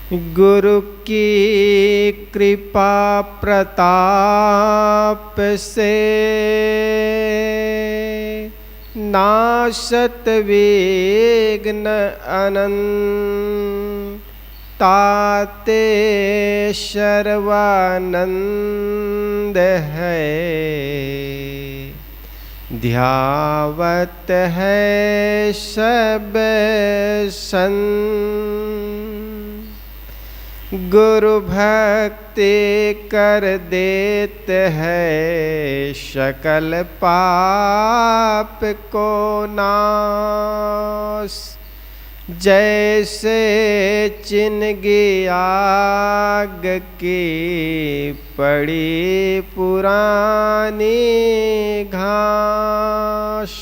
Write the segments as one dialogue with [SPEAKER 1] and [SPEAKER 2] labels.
[SPEAKER 1] गुरु की कृपा प्रताप से नाशत विघ्न अनंत ताते सर्वानंद है। ध्यावत है सब संत गुरु भक्ति कर देते हैं सकल पाप को नाश। जैसे चिनगी आग की पड़ी पुरानी घास।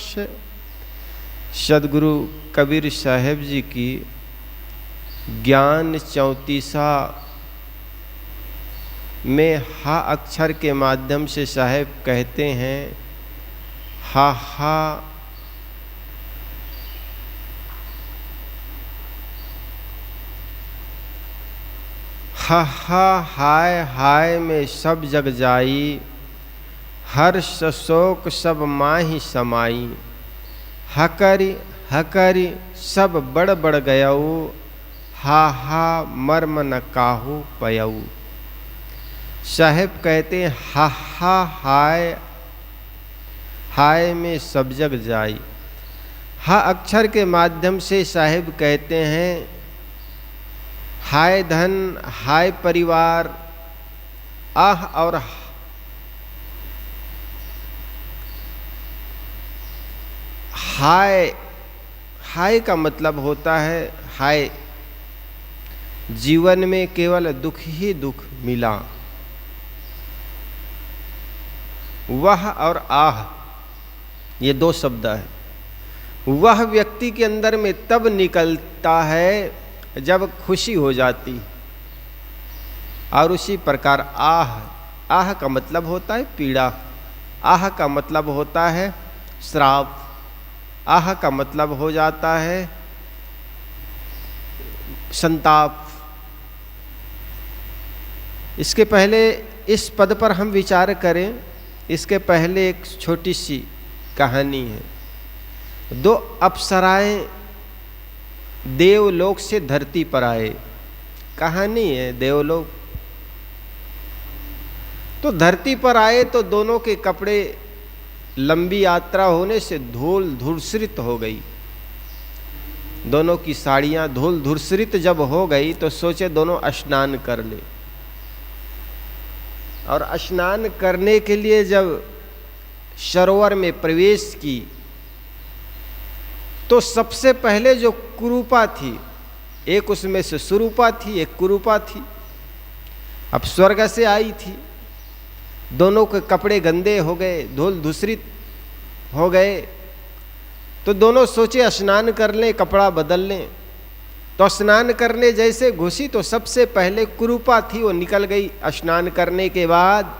[SPEAKER 1] सदगुरु कबीर साहब जी की ज्ञान 34 में हा अक्षर के माध्यम से साहब कहते हैं, हा हा हा हा हाय हाय में सब जग जाई, हर्ष शोक सब माही समाई। हकरी सब बड़ बड़ गयऊ, हा हा मर्म न काहू पयऊ। साहेब कहते हैं हा हा हाय हाय में सब जग जाई। हा अक्षर के माध्यम से साहेब कहते हैं हाय धन हाय परिवार, आह और हाय। हाय का मतलब होता है हाय जीवन में केवल दुख ही दुख मिला। वह और आह ये दो शब्द है। वह व्यक्ति के अंदर में तब निकलता है जब खुशी हो जाती, और उसी प्रकार आह। आह का मतलब होता है पीड़ा, आह का मतलब होता है श्राप, आह का मतलब हो जाता है संताप। इसके पहले इस पद पर हम विचार करें, इसके पहले एक छोटी सी कहानी है। दो अप्सराएं देवलोक से धरती पर आए, कहानी है देवलोक। तो धरती पर आए तो दोनों के कपड़े लंबी यात्रा होने से धूल धूसरित हो गई। दोनों की साड़ियां धूल धूसरित जब हो गई तो सोचे दोनों स्नान कर ले। और स्नान करने के लिए जब सरोवर में प्रवेश की तो सबसे पहले जो कुरूपा थी, एक उसमें से सुरूपा थी, एक कुरूपा थी, अब स्वर्ग से आई थी। दोनों के कपड़े गंदे हो गए, धूल धूसरित हो गए, तो दोनों सोचे स्नान कर लें, कपड़ा बदल लें। तो स्नान करने जैसे घुसी तो सबसे पहले कुरूपा थी, वो निकल गई स्नान करने के बाद,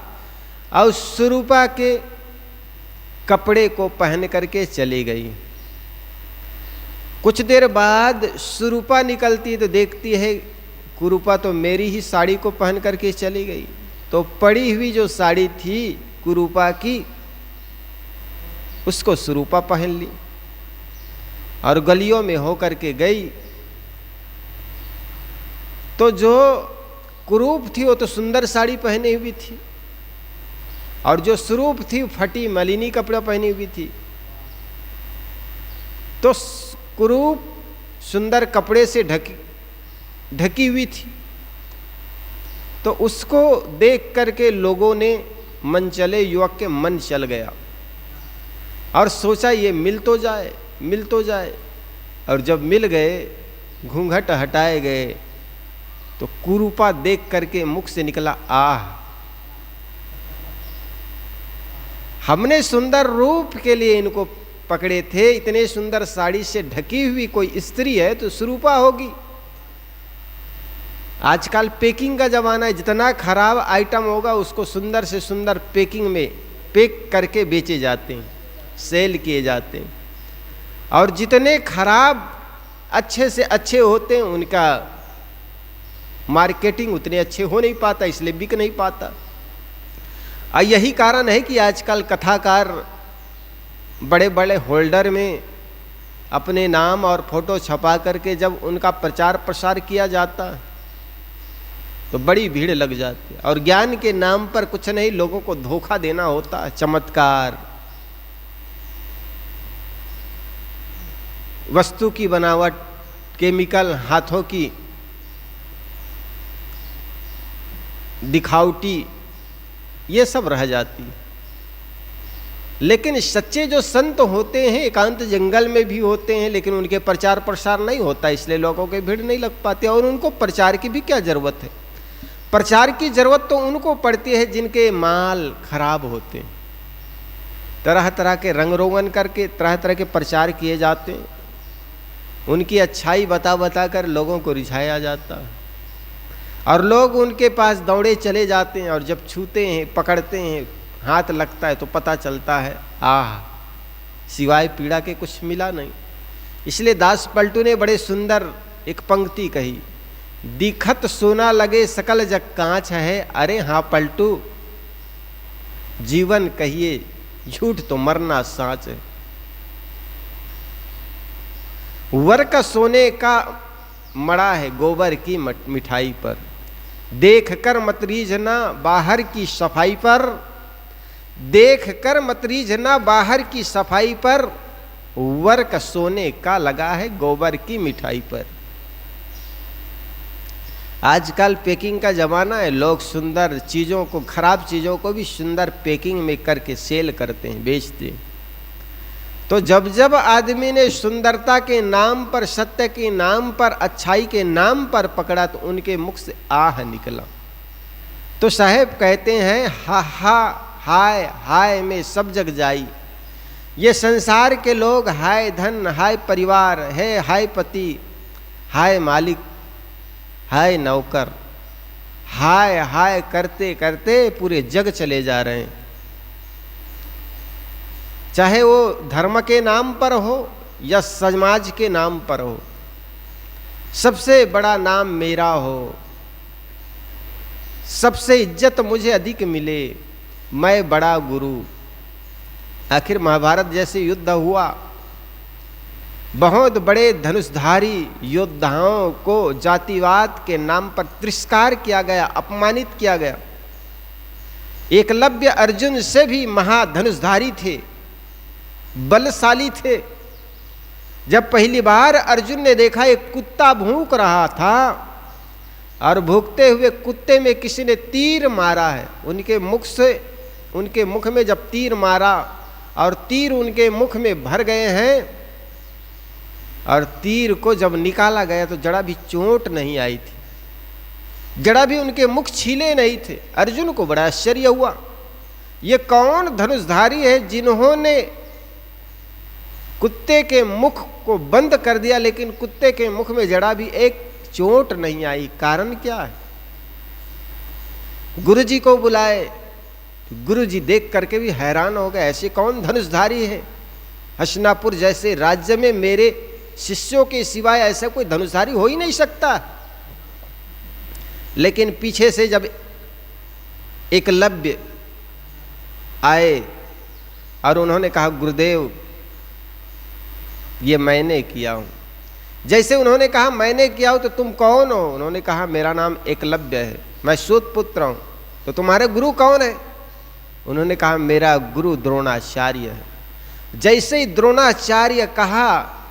[SPEAKER 1] और सुरूपा के कपड़े को पहन करके चली गई। कुछ देर बाद सुरूपा निकलती तो देखती है कुरूपा तो मेरी ही साड़ी को पहन करके चली गई। तो पड़ी हुई जो साड़ी थी कुरूपा की, उसको सुरूपा पहन ली और गलियों में होकर के गई। तो जो कुरूप थी वो तो सुंदर साड़ी पहनी हुई थी, और जो स्वरूप थी फटी मलिनी कपड़ा पहनी हुई थी। तो कुरूप सुंदर कपड़े से ढकी हुई थी, तो उसको देख करके लोगों ने, मन चले युवक के मन चल गया और सोचा ये मिल तो जाए। और जब मिल गए, घूंघट हटाए गए, तो कुरूपा देख करके मुख से निकला आह। हमने सुंदर रूप के लिए इनको पकड़े थे, इतने सुंदर साड़ी से ढकी हुई कोई स्त्री है तो सुरूपा होगी। आजकल पैकिंग का जमाना है, जितना खराब आइटम होगा उसको सुंदर से सुंदर पैकिंग में पैक करके बेचे जाते हैं, सेल किए जाते हैं। और जितने खराब अच्छे से अच्छे होते हैं उनका मार्केटिंग उतने अच्छे हो नहीं पाता, इसलिए बिक नहीं पाता। यही कारण है कि आजकल कथाकार बड़े बड़े होल्डर में अपने नाम और फोटो छपा करके जब उनका प्रचार प्रसार किया जाता है तो बड़ी भीड़ लग जाती है। और ज्ञान के नाम पर कुछ नहीं, लोगों को धोखा देना होता है, चमत्कार, वस्तु की बनावट, केमिकल, हाथों की दिखावटी, ये सब रह जाती है। लेकिन सच्चे जो संत होते हैं एकांत जंगल में भी होते हैं, लेकिन उनके प्रचार प्रसार नहीं होता, इसलिए लोगों की भीड़ नहीं लग पाती। और उनको प्रचार की भी क्या जरूरत है? प्रचार की जरूरत तो उनको पड़ती है जिनके माल खराब होते हैं। तरह तरह के रंग रोगन करके तरह तरह के प्रचार किए जाते हैं, उनकी अच्छाई बता बता कर लोगों को रिझाया जाता है और लोग उनके पास दौड़े चले जाते हैं। और जब छूते हैं, पकड़ते हैं, हाथ लगता है तो पता चलता है आह, सिवाय पीड़ा के कुछ मिला नहीं। इसलिए दास पलटू ने बड़े सुंदर एक पंक्ति कही, दिखत सोना लगे सकल जग कांच है, अरे हाँ पलटू जीवन कहिए झूठ तो मरना साँच है। वर्क सोने का मड़ा है गोबर की मिठाई पर, देख कर मत रीझना बाहर की सफाई पर, देख कर मत रीझना बाहर की सफाई पर, वर्क सोने का लगा है गोबर की मिठाई पर। आजकल पैकिंग का जमाना है, लोग सुंदर चीज़ों को, खराब चीज़ों को भी सुंदर पैकिंग में करके सेल करते हैं, बेचते हैं। तो जब जब आदमी ने सुंदरता के नाम पर, सत्य के नाम पर, अच्छाई के नाम पर पकड़ा तो उनके मुख से आह निकला। तो साहेब कहते हैं हा हा हाय हाय में सब जग जाई, ये संसार के लोग हाय धन, हाय परिवार है, हाय पति, हाय मालिक, हाय नौकर, हाय हाय करते करते पूरे जग चले जा रहे हैं। चाहे वो धर्म के नाम पर हो या समाज के नाम पर हो, सबसे बड़ा नाम मेरा हो, सबसे इज्जत मुझे अधिक मिले, मैं बड़ा गुरु। आखिर महाभारत जैसे युद्ध हुआ, बहुत बड़े धनुषधारी योद्धाओं को जातिवाद के नाम पर तिरस्कार किया गया, अपमानित किया गया। एकलव्य अर्जुन से भी महाधनुषधारी थे, बलशाली थे। जब पहली बार अर्जुन ने देखा एक कुत्ता भूख रहा था और भूखते हुए कुत्ते में किसी ने तीर मारा है, उनके मुख से, उनके मुख में जब तीर मारा और तीर उनके मुख में भर गए हैं और तीर को जब निकाला गया तो जरा भी चोट नहीं आई थी, जरा भी उनके मुख छीले नहीं थे। अर्जुन को बड़ा आश्चर्य हुआ, ये कौन धनुषधारी है जिन्होंने कुत्ते के मुख को बंद कर दिया लेकिन कुत्ते के मुख में जरा भी एक चोट नहीं आई, कारण क्या है? गुरुजी को बुलाए, गुरुजी देख करके भी हैरान हो गए, ऐसे कौन धनुषधारी है? हसनापुर जैसे राज्य में मेरे शिष्यों के सिवाय ऐसा कोई धनुषधारी हो ही नहीं सकता। लेकिन पीछे से जब एकलव्य आए और उन्होंने कहा गुरुदेव ये मैंने किया हूं। जैसे उन्होंने कहा मैंने किया हूं तो तुम कौन हो? उन्होंने कहा मेरा नाम एकलव्य है, मैं सूत पुत्र हूं। तो तुम्हारे गुरु कौन है? उन्होंने कहा मेरा गुरु द्रोणाचार्य है। जैसे ही द्रोणाचार्य कहा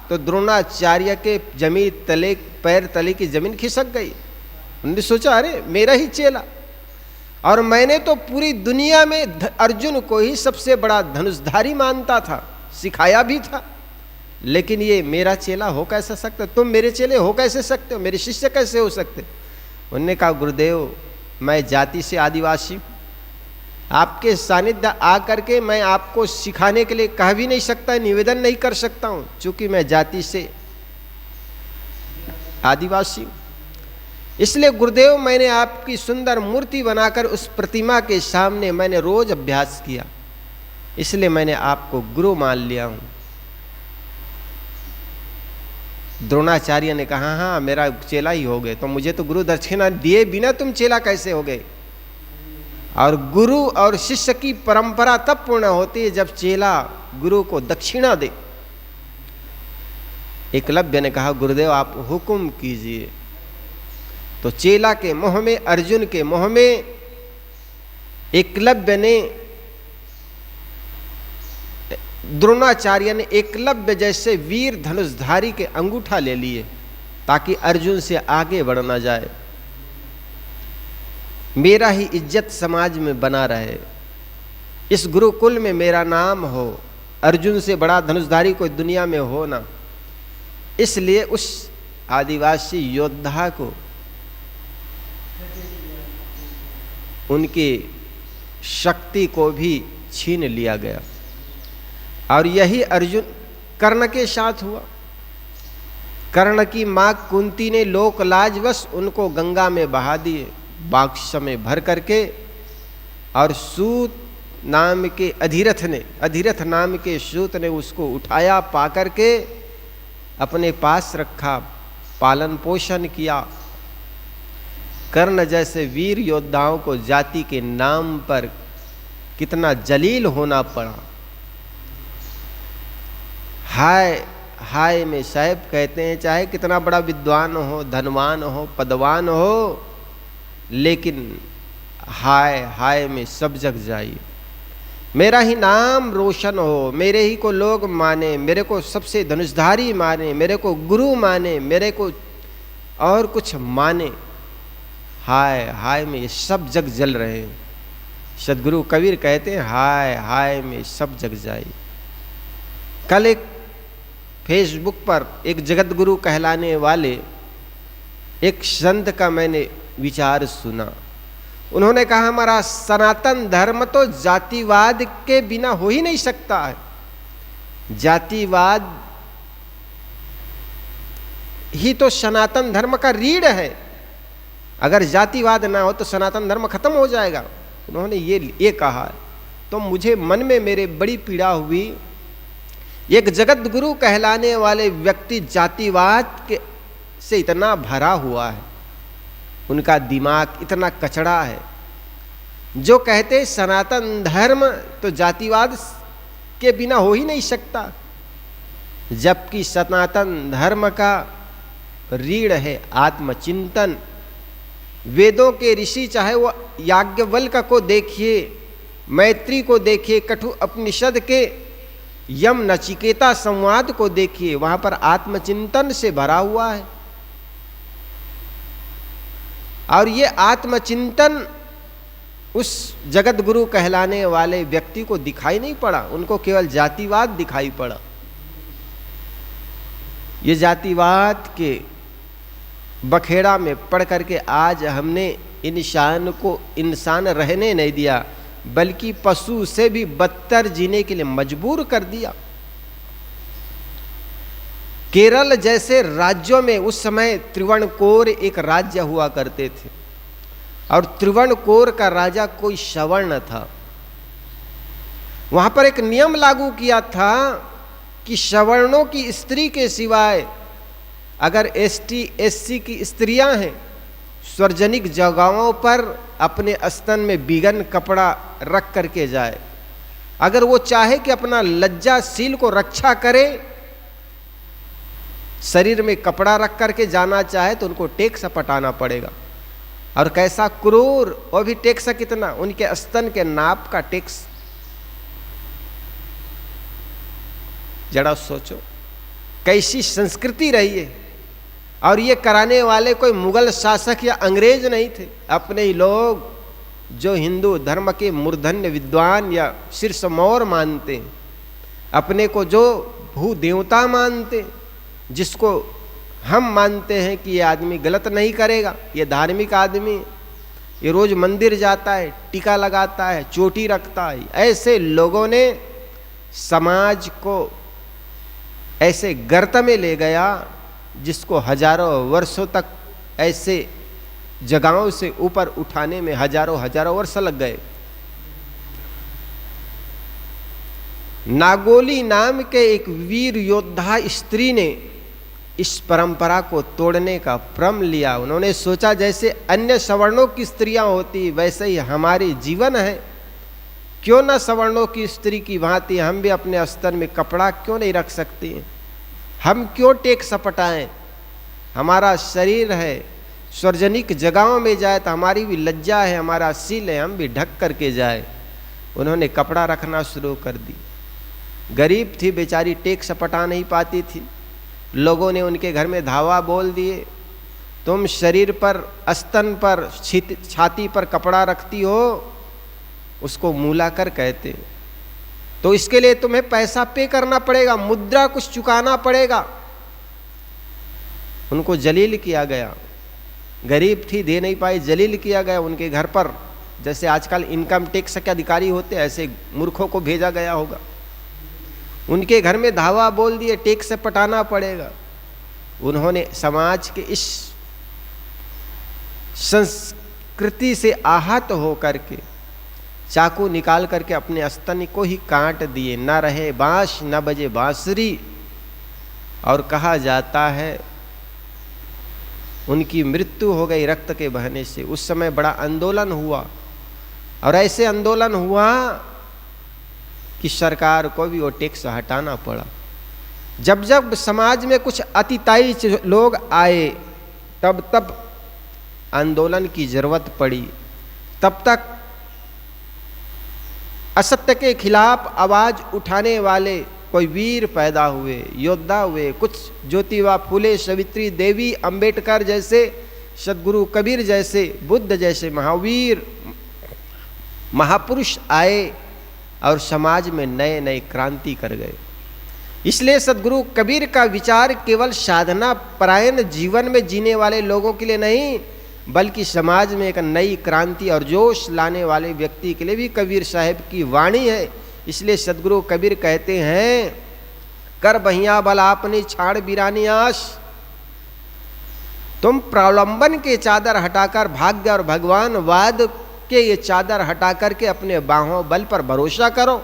[SPEAKER 1] तो द्रोणाचार्य के जमीन तले, पैर तले की जमीन खिसक गई। उन्होंने सोचा अरे मेरा ही चेला, और मैंने तो पूरी दुनिया में अर्जुन को ही सबसे बड़ा धनुषधारी मानता था, सिखाया भी था, लेकिन ये मेरा चेला हो कैसे सकता? तुम मेरे चेले हो कैसे सकते हो? मेरे शिष्य कैसे हो सकते? उन्होंने कहा गुरुदेव मैं जाति से आदिवासी, आपके सानिध्य आकर के मैं आपको सिखाने के लिए कह भी नहीं सकता, निवेदन नहीं कर सकता हूं, क्योंकि मैं जाति से आदिवासी। इसलिए गुरुदेव मैंने आपकी सुंदर मूर्ति बनाकर उस प्रतिमा के सामने मैंने रोज अभ्यास किया, इसलिए मैंने आपको गुरु मान लिया हूं। द्रोणाचार्य ने कहा, हाँ मेरा चेला ही हो गए, तो मुझे तो गुरु दक्षिणा दिए बिना तुम चेला कैसे हो गए? और गुरु और शिष्य की परंपरा तब पूर्ण होती है जब चेला गुरु को दक्षिणा दे। एकलव्य ने कहा, गुरुदेव आप हुक्म कीजिए। तो चेला के मोह में, अर्जुन के मोह में एकलव्य ने, द्रोणाचार्य ने एकलव्य जैसे वीर धनुषधारी के अंगूठा ले लिए ताकि अर्जुन से आगे बढ़ ना जाए, मेरा ही इज्जत समाज में बना रहे, इस गुरुकुल में मेरा नाम हो, अर्जुन से बड़ा धनुषधारी कोई दुनिया में हो ना। इसलिए उस आदिवासी योद्धा को उनकी शक्ति को भी छीन लिया गया। और यही अर्जुन कर्ण के साथ हुआ। कर्ण की मां कुंती ने लोकलाजवश उनको गंगा में बहा दिए बाक्स में भर करके, और सूत नाम के अधिरथ नाम के सूत ने उसको उठाया, पा करके अपने पास रखा, पालन पोषण किया। कर्ण जैसे वीर योद्धाओं को जाति के नाम पर कितना जलील होना पड़ा। हाय हाय में साहब कहते हैं, चाहे कितना बड़ा विद्वान हो, धनवान हो, पदवान हो, लेकिन हाय हाय में सब जग जाइए। मेरा ही नाम रोशन हो, मेरे ही को लोग माने, मेरे को सबसे धनुषधारी माने, मेरे को गुरु माने, मेरे को और कुछ माने, हाय हाय में सब जग जल रहे हैं। सदगुरु कबीर कहते हैं, हाय हाय में सब जग जाए। कल एक फेसबुक पर एक जगत गुरु कहलाने वाले एक संत का मैंने विचार सुना। उन्होंने कहा, हमारा सनातन धर्म तो जातिवाद के बिना हो ही नहीं सकता है। जातिवाद ही तो सनातन धर्म का रीढ़ है। अगर जातिवाद ना हो तो सनातन धर्म खत्म हो जाएगा। उन्होंने ये कहा, तो मुझे मन में मेरे बड़ी पीड़ा हुई। एक जगत गुरु कहलाने वाले व्यक्ति जातिवाद के से इतना भरा हुआ है, उनका दिमाग इतना कचड़ा है, जो कहते सनातन धर्म तो जातिवाद के बिना हो ही नहीं सकता, जबकि सनातन धर्म का रीढ़ है आत्मचिंतन। वेदों के ऋषि, चाहे वो याज्ञवल्क्य को देखिए, मैत्री को देखिए, कठु उपनिषद के यम नचिकेता संवाद को देखिए, वहां पर आत्मचिंतन से भरा हुआ है। और ये आत्मचिंतन उस जगत गुरु कहलाने वाले व्यक्ति को दिखाई नहीं पड़ा, उनको केवल जातिवाद दिखाई पड़ा। ये जातिवाद के बखेड़ा में पड़ करके आज हमने इंसान को इंसान रहने नहीं दिया, बल्कि पशु से भी बदतर जीने के लिए मजबूर कर दिया। केरल जैसे राज्यों में उस समय त्रिवणकोर एक राज्य हुआ करते थे, और त्रिवणकोर का राजा कोई सवर्ण था। वहां पर एक नियम लागू किया था कि सवर्णों की स्त्री के सिवाय अगर एसटी एससी की स्त्रियां हैं, सार्वजनिक जगहों पर अपने स्तन में बिगन कपड़ा रख करके जाए। अगर वो चाहे कि अपना लज्जाशील को रक्षा करे, शरीर में कपड़ा रख करके जाना चाहे, तो उनको टैक्स पटाना पड़ेगा। और कैसा क्रूर, वो भी टैक्स कितना, उनके स्तन के नाप का टैक्स। जरा सोचो कैसी संस्कृति रही है। और ये कराने वाले कोई मुगल शासक या अंग्रेज नहीं थे, अपने ही लोग जो हिंदू धर्म के मूर्धन्य विद्वान या शीर्ष मौर मानते हैं, अपने को जो भू देवता मानते, जिसको हम मानते हैं कि ये आदमी गलत नहीं करेगा, ये धार्मिक आदमी, ये रोज मंदिर जाता है, टीका लगाता है, चोटी रखता है, ऐसे लोगों ने समाज को ऐसे गर्त में ले गया जिसको हजारों वर्षों तक ऐसे जगहों से ऊपर उठाने में हजारों वर्ष लग गए। नागोली नाम के एक वीर योद्धा स्त्री ने इस परंपरा को तोड़ने का प्रण लिया। उन्होंने सोचा जैसे अन्य सवर्णों की स्त्रियां होती वैसे ही हमारी जीवन है, क्यों ना सवर्णों की स्त्री की भांति हम भी अपने अस्तर में कपड़ा क्यों नहीं रख सकते हैं? हम क्यों टेक सपटाएं? हमारा शरीर है, सार्वजनिक जगहों में जाए तो हमारी भी लज्जा है, हमारा सील है, हम भी ढक करके जाए। उन्होंने कपड़ा रखना शुरू कर दी। गरीब थी बेचारी, टेक सपटा नहीं पाती थी। लोगों ने उनके घर में धावा बोल दिए, तुम शरीर पर, स्तन पर, छाती पर कपड़ा रखती हो, उसको मूलाकर कहते, तो इसके लिए तुम्हें पैसा पे करना पड़ेगा, मुद्रा कुछ चुकाना पड़ेगा। उनको जलील किया गया। गरीब थी, दे नहीं पाई, जलील किया गया। उनके घर पर जैसे आजकल इनकम टैक्स के अधिकारी होते ऐसे मूर्खों को भेजा गया होगा। उनके घर में धावा बोल दिए, टैक्स से पटाना पड़ेगा। उन्होंने समाज के इस संस्कृति से आहत हो करके चाकू निकाल करके अपने स्तन को ही काट दिए। न रहे बांस न बजे बांसुरी, और कहा जाता है उनकी मृत्यु हो गई रक्त के बहने से। उस समय बड़ा आंदोलन हुआ, और ऐसे आंदोलन हुआ कि सरकार को भी वो टैक्स हटाना पड़ा। जब जब समाज में कुछ अतिताई लोग आए, तब तब आंदोलन की जरूरत पड़ी। तब तक असत्य के खिलाफ आवाज उठाने वाले कोई वीर पैदा हुए, योद्धा हुए। कुछ ज्योतिबा फुले, सावित्री देवी, अंबेडकर जैसे, सदगुरु कबीर जैसे, बुद्ध जैसे महावीर महापुरुष आए और समाज में नए नए क्रांति कर गए। इसलिए सदगुरु कबीर का विचार केवल साधना परायण जीवन में जीने वाले लोगों के लिए नहीं, बल्कि समाज में एक नई क्रांति और जोश लाने वाले व्यक्ति के लिए भी कबीर साहब की वाणी है। इसलिए सदगुरु कबीर कहते हैं, कर बहिया बल आपने छाड़ बिरानी आश, तुम प्रलंबन के चादर हटाकर भाग्य और भगवान वाद के ये चादर हटा करके अपने बाहों बल पर भरोसा करो।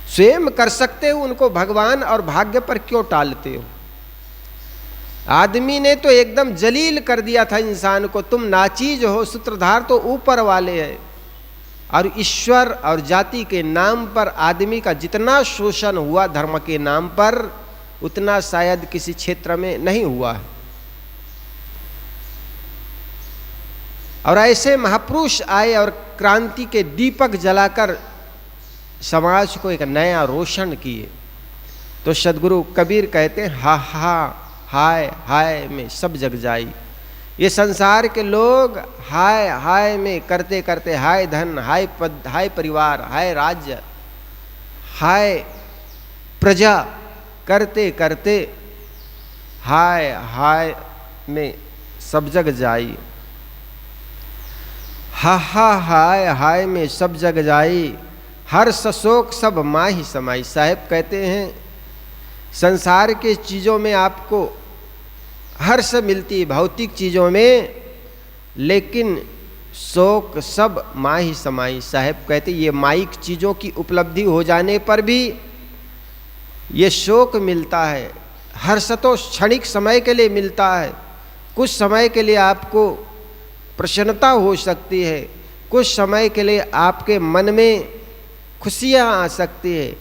[SPEAKER 1] स्वयं कर सकते हो, उनको भगवान और भाग्य पर क्यों टालते हो? आदमी ने तो एकदम जलील कर दिया था इंसान को, तुम नाचीज हो, सूत्रधार तो ऊपर वाले हैं। और ईश्वर और जाति के नाम पर आदमी का जितना शोषण हुआ धर्म के नाम पर, उतना शायद किसी क्षेत्र में नहीं हुआ है। और ऐसे महापुरुष आए और क्रांति के दीपक जलाकर समाज को एक नया रोशन किए। तो सदगुरु कबीर कहते हैं, हा हा हाय हाय में सब जग जाई। ये संसार के लोग हाय हाय में करते करते, हाय धन, हाय पद, हाय परिवार, हाय राज्य, हाय प्रजा करते करते हाय हाय में सब जग जाई। हा हा हाय हाय में सब जग जाई, हर शोक सब माही समाई। साहब कहते हैं संसार के चीज़ों में आपको हर्ष मिलती है, भौतिक चीज़ों में, लेकिन शोक सब माही समाई। साहब कहते ये माइक चीज़ों की उपलब्धि हो जाने पर भी ये शोक मिलता है। हर्ष तो क्षणिक समय के लिए मिलता है, कुछ समय के लिए आपको प्रसन्नता हो सकती है, कुछ समय के लिए आपके मन में खुशियाँ आ सकती है,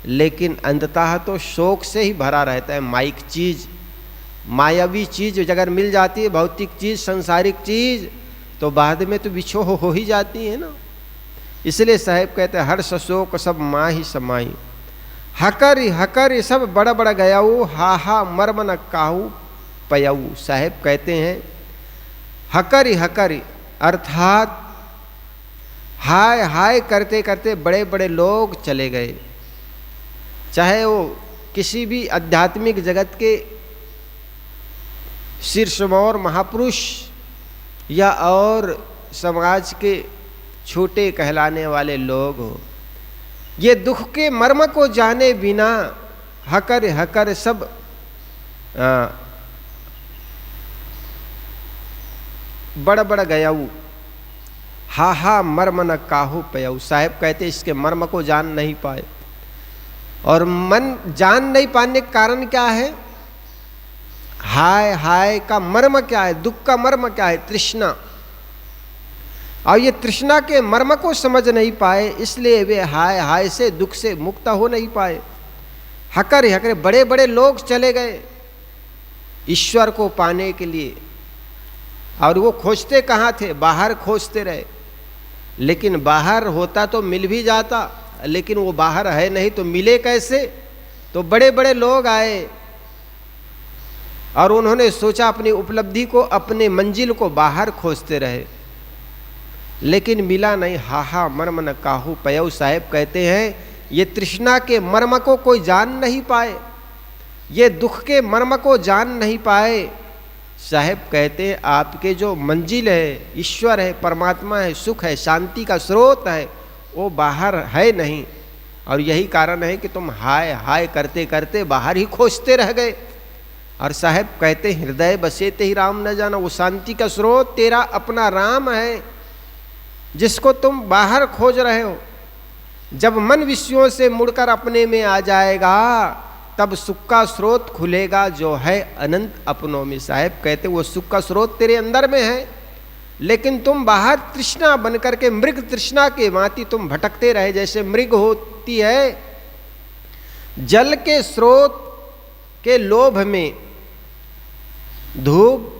[SPEAKER 1] लेकिन अंततः तो शोक से ही भरा रहता है। माइक चीज़, मायावी चीज़ अगर मिल जाती है, भौतिक चीज़, संसारिक चीज़, तो बाद में तो बिछो हो ही जाती है ना। इसलिए साहब कहते हैं हर्ष शोक सब माही समाई, हकर हकर सब बड़ा बड़ा गयाऊ, हा हा मर्म न काहू पयाऊ। साहब कहते हैं हकर हकर अर्थात हाय हाय करते करते बड़े बड़े लोग चले गए, चाहे वो किसी भी आध्यात्मिक जगत के शीर्षमौर महापुरुष या और समाज के छोटे कहलाने वाले लोग हो। ये दुख के मर्म को जाने बिना हकर हकर सब बड़ बड़ गयाऊ, हा हा मर्म न काहू पयाऊ। साहब कहते इसके मर्म को जान नहीं पाए। और मन जान नहीं पाने का कारण क्या है? हाय हाय का मर्म क्या है? दुख का मर्म क्या है? तृष्णा। और ये तृष्णा के मर्म को समझ नहीं पाए, इसलिए वे हाय हाय से दुख से मुक्त हो नहीं पाए। हकर हकर बड़े बड़े लोग चले गए ईश्वर को पाने के लिए, और वो खोजते कहाँ थे? बाहर खोजते रहे। लेकिन बाहर होता तो मिल भी जाता, लेकिन वो बाहर है नहीं तो मिले कैसे? तो बड़े बड़े लोग आए और उन्होंने सोचा अपनी उपलब्धि को, अपने मंजिल को बाहर खोजते रहे, लेकिन मिला नहीं। हा मर्म न काहू पयऊ। साहेब कहते हैं ये तृष्णा के मर्म को कोई जान नहीं पाए, ये दुख के मर्म को जान नहीं पाए। साहेब कहते हैं आपके जो मंजिल है, ईश्वर है, परमात्मा है, सुख है, शांति का स्रोत है, वो बाहर है नहीं। और यही कारण है कि तुम हाय हाय करते करते बाहर ही खोजते रह गए। और साहेब कहते हृदय बसे ते ही राम न जाना। वो शांति का स्रोत तेरा अपना राम है, जिसको तुम बाहर खोज रहे हो। जब मन विषयों से मुड़कर अपने में आ जाएगा, तब सुख का स्रोत खुलेगा जो है अनंत अपनों में। साहेब कहते वो सुख का स्रोत तेरे अंदर में है, लेकिन तुम बाहर तृष्णा बन करके, मृग तृष्णा के भांति तुम भटकते रहे। जैसे मृग होती है जल के स्रोत के लोभ में, धूप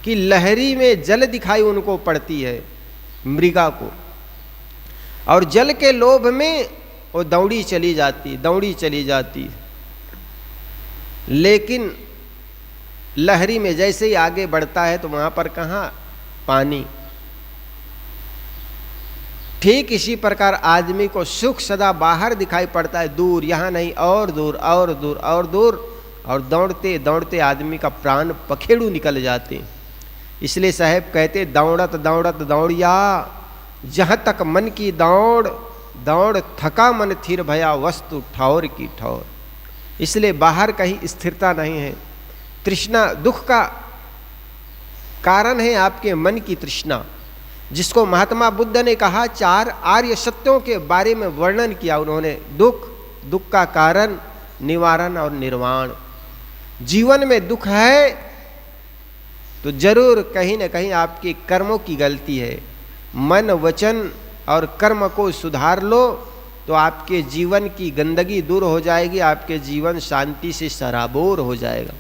[SPEAKER 1] की लहरी में जल दिखाई उनको पड़ती है मृगा को, और जल के लोभ में वो दौड़ी चली जाती। लेकिन लहरी में जैसे ही आगे बढ़ता है तो वहां पर कहाँ? पानी। ठीक इसी प्रकार आदमी को सुख सदा बाहर दिखाई पड़ता है, दूर, यहाँ नहीं, और दूर और दूर और दूर, और दौड़ते दौड़ते आदमी का प्राण पखेड़ू निकल जाते। इसलिए साहेब कहते दौड़त दौड़त दौड़िया, जहाँ तक मन की दौड़, दौड़ थका मन थिर भया, वस्तु ठौर की ठौर। इसलिए बाहर कहीं स्थिरता नहीं है। तृष्णा दुख का कारण है आपके मन की तृष्णा, जिसको महात्मा बुद्ध ने कहा, 4 आर्य सत्यों के बारे में वर्णन किया उन्होंने। दुख, दुख का कारण, निवारण और निर्वाण। जीवन में दुख है तो जरूर कहीं न कहीं आपके कर्मों की गलती है। मन, वचन और कर्म को सुधार लो तो आपके जीवन की गंदगी दूर हो जाएगी, आपके जीवन शांति से सराबोर हो जाएगा।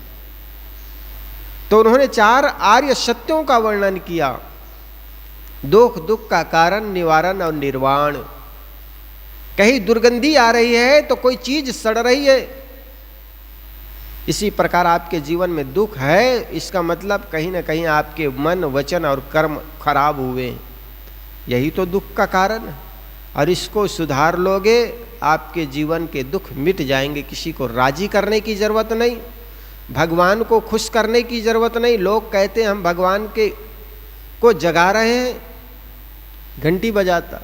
[SPEAKER 1] तो उन्होंने 4 आर्य सत्यों का वर्णन किया। दुख, दुख का कारण, निवारण और निर्वाण। कहीं दुर्गंधी आ रही है तो कोई चीज सड़ रही है, इसी प्रकार आपके जीवन में दुख है, इसका मतलब कहीं ना कहीं आपके मन, वचन और कर्म खराब हुए। यही तो दुख का कारण है, और इसको सुधार लोगे आपके जीवन के दुख मिट जाएंगे। किसी को राजी करने की जरूरत नहीं, भगवान को खुश करने की जरूरत नहीं। लोग कहते हैं हम भगवान के को जगा रहे हैं, घंटी बजाता।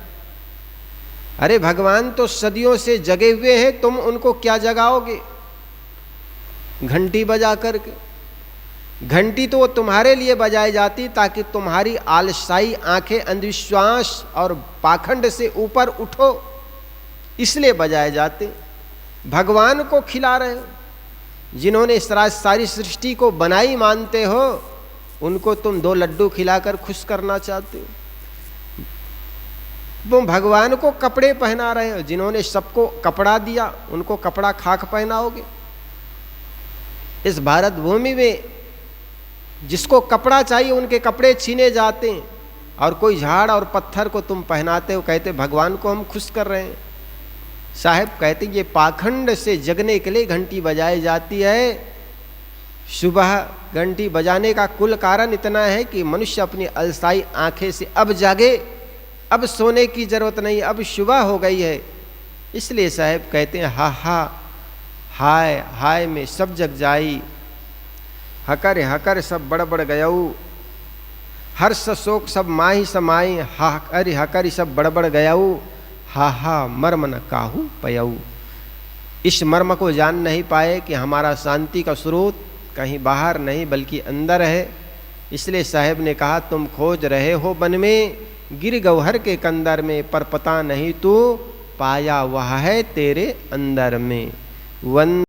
[SPEAKER 1] अरे भगवान तो सदियों से जगे हुए हैं, तुम उनको क्या जगाओगे घंटी बजा करके? घंटी तो वो तुम्हारे लिए बजाई जाती ताकि तुम्हारी आलसाई आंखें अंधविश्वास और पाखंड से ऊपर उठो, इसलिए बजाए जाते। भगवान को खिला रहे हो, जिन्होंने सारी सृष्टि को बनाई मानते हो, उनको तुम 2 लड्डू खिलाकर खुश करना चाहते हो। तुम भगवान को कपड़े पहना रहे हो, जिन्होंने सबको कपड़ा दिया उनको कपड़ा खाक पहनाओगे। इस भारत भूमि में जिसको कपड़ा चाहिए उनके कपड़े छीने जाते हैं, और कोई झाड़ और पत्थर को तुम पहनाते हो, कहते भगवान को हम खुश कर रहे हैं। साहब कहते ये पाखंड से जगने के लिए घंटी बजाई जाती है। सुबह घंटी बजाने का कुल कारण इतना है कि मनुष्य अपनी अलसाई आंखें से अब जागे, अब सोने की जरूरत नहीं, अब सुबह हो गई है। इसलिए साहब कहते हैं हा हाय हाय में सब जग जाई, हकर हकर सब बड़बड़ गयऊ, हर्ष शोक सब माही समाई, हरि हकर सब बड़बड़ गयऊ, हा मर्म न काहू पयऊ। इस मर्म को जान नहीं पाए कि हमारा शांति का स्रोत कहीं बाहर नहीं बल्कि अंदर है। इसलिए साहब ने कहा तुम खोज रहे हो वन में, गिर गौहर के कंदर में, पर पता नहीं तू पाया वह है तेरे अंदर में। वंदे